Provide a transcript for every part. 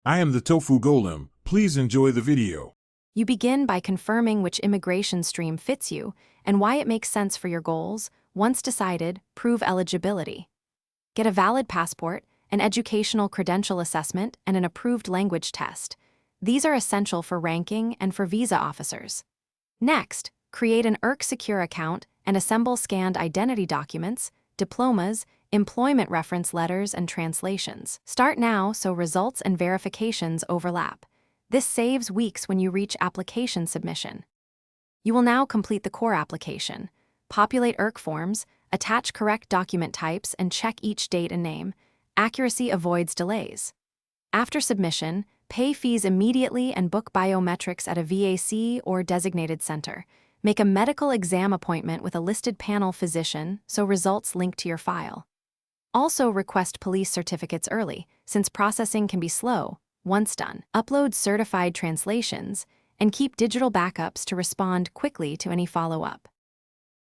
I am the Tofu Golem. Please enjoy the video. You begin by confirming which immigration stream fits you and why it makes sense for your goals. Once decided, prove eligibility. Get a valid passport, an educational credential assessment, and an approved language test. These are essential for ranking and for visa officers. Next, create an secure account and assemble scanned identity documents, diplomas, employment reference letters, and translations. Start now so results and verifications overlap. This saves weeks when you reach application submission. You will now complete the core application. Populate forms, attach correct document types, and check each date and name. Accuracy avoids delays. After submission, pay fees immediately and book biometrics at a VAC or designated center. Make a medical exam appointment with a listed panel physician so results link to your file. Also request police certificates early, since processing can be slow. Once done, upload certified translations and keep digital backups to respond quickly to any follow-up.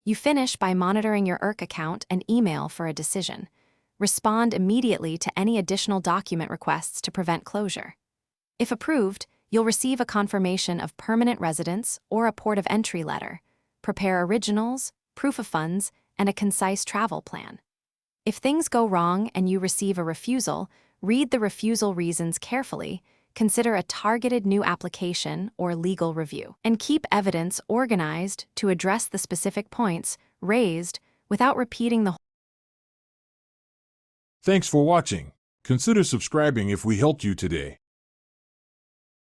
You finish by monitoring your account and email for a decision. Respond immediately to any additional document requests to prevent closure. If approved, you'll receive a confirmation of permanent residence or a port of entry letter. Prepare originals, proof of funds, and a concise travel plan. If things go wrong and you receive a refusal, read the refusal reasons carefully, consider a targeted new application or legal review, and keep evidence organized to address the specific points raised without repeating the whole. Thanks for watching. Consider subscribing if we helped you today.